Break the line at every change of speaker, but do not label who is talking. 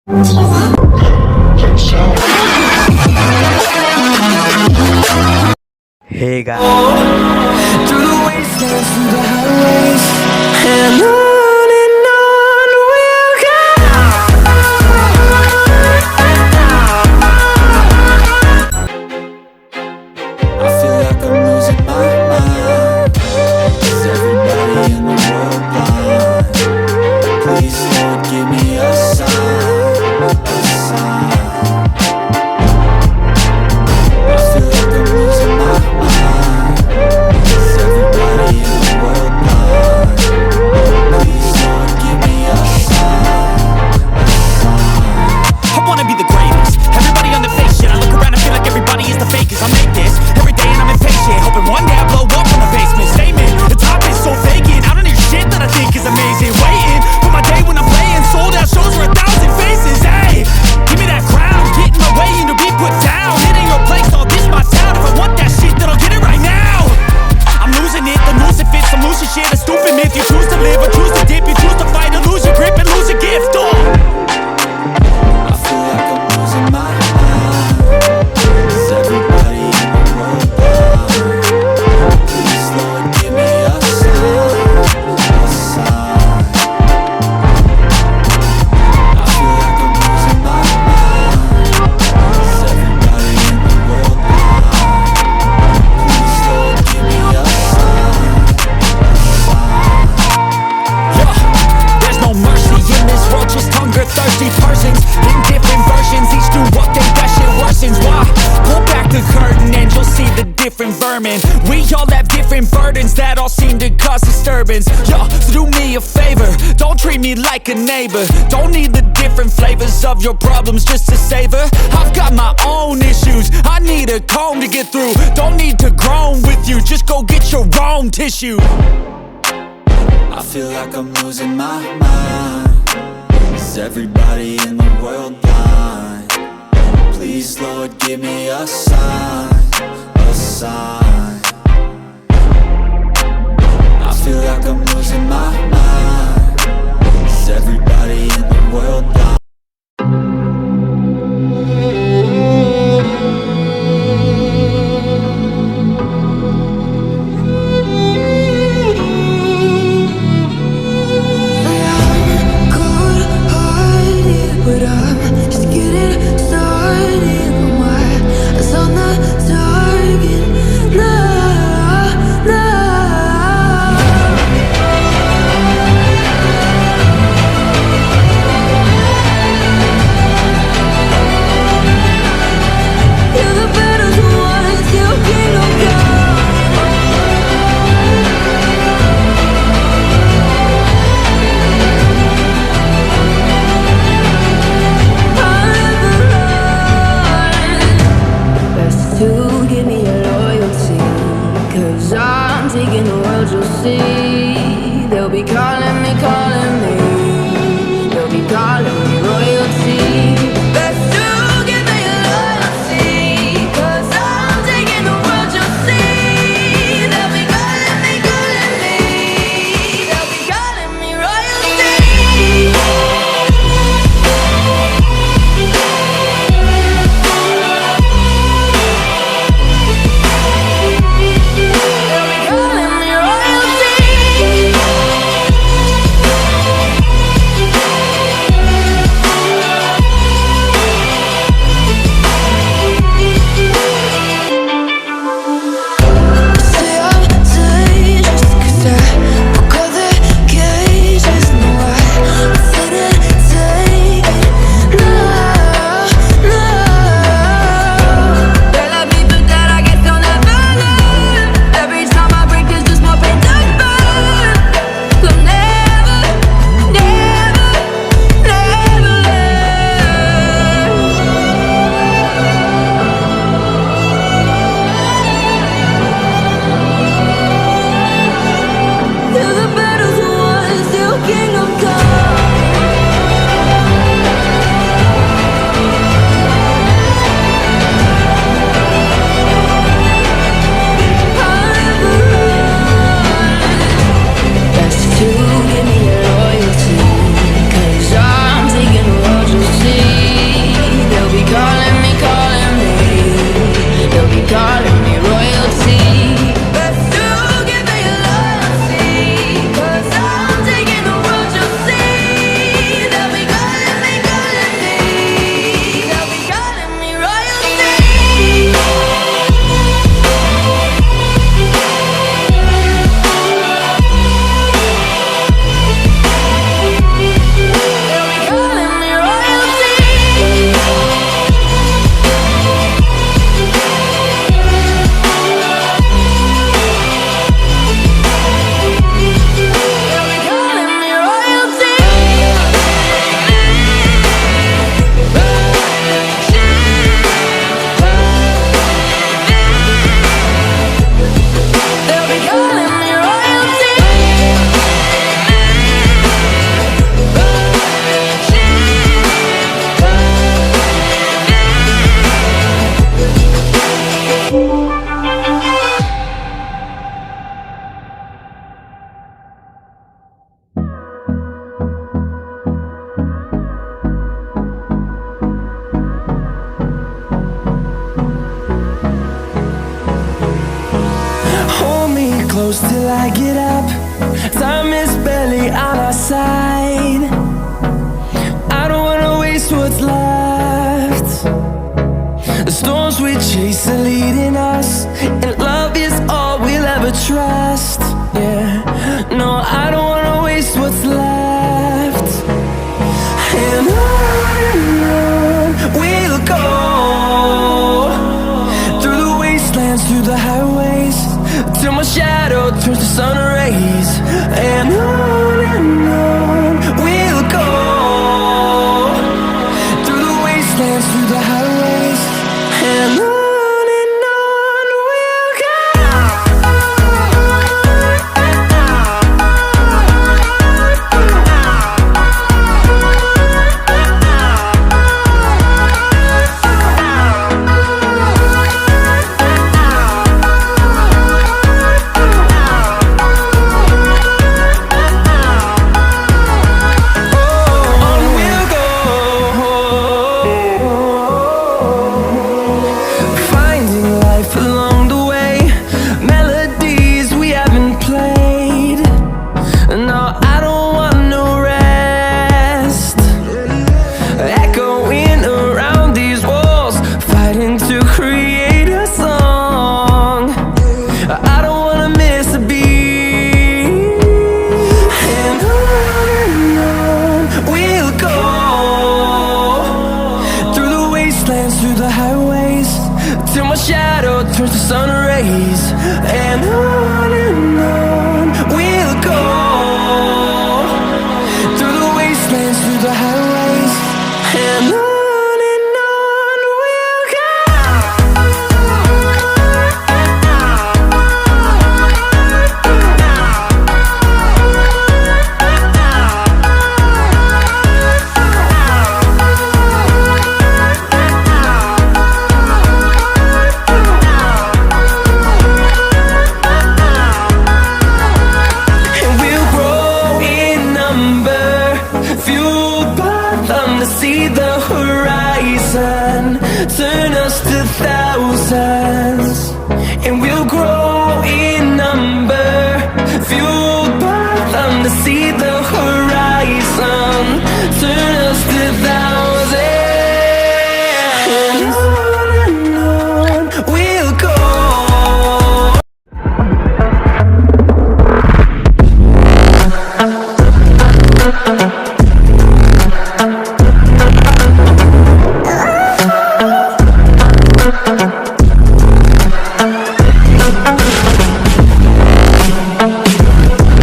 Hey guys.
Through the wastelands, through the highways, and on we'll go. I feel like I'm losing my mind. Is everybody in the world blind? Please, Lord, give me a sign, a sign. I feel like I'm losing my mind. Is everybody in the world blind? Please, Lord, give me a sign, a sign.
I wanna be the greatest. Everybody on the fake shit. I look around and feel like everybody is the fakest. I make this every day and I'm impatient, hoping one day I blow up from the basement. Statement, the top is so vacant. I don't hear shit that I think is amazing. Waiting for my day when I'm playing sold out shows for 1,000 faces. Hey, give me that crown, get in my way and to be put down. It ain't your place, all this my town. If I want that shit, then I'll get it right now. I'm losing it, the noose it fits. I'm losing shit, a stupid myth. You choose to live or choose to dip. You choose to fight or lose your grip and lose a gift. Oh.
I feel like I'm losing my mind. Is everybody in the world blind? Please, Lord, give me a sign, a sign. I feel like I'm losing my mind. Is everybody in the world blind? Please, Lord, give me a sign, a sign.
Yeah, there's no mercy in this world, just hunger, thirsty persons in different versions. Each new update, that shit worsens. Why? Pull back the curtain and you'll see the different vermin. We all have different burdens that all seem to cause disturbance. Yo, so do me a favor, don't treat me like a neighbor. Don't need the different flavors of your problems just to savor. I've got my own issues, I need a comb to get through. Don't need to groan with you, just go get your own tissue.
I feel like I'm losing my mind. Is everybody in the world blind? Please, Lord, give me a sign, a sign. I feel like I'm losing my mind. Is everybody in the world blind?
But I'm just getting started. My eyes on the target. No, no. You're the battles won, still kingdom come. I never
close till I get up. Time is barely on our side. I don't wanna waste what's left. The storms we chase are leading us, and love is all we'll ever trust. Yeah, no, I don't wanna waste what's left. And on we'll go, through the wastelands, through the highways, till my shadow turns to sun rays. And on we'll go, through the wastelands, through the highways, and on we'll go. Through the highways, till my shadow turns to sun rays. And on we'll go, through the wastelands, through the highways, and on we'll go. See the horizon, turn us to thousands, and we'll grow in number, fueled by them to see the horizon, turn us to thousands, and on we'll go.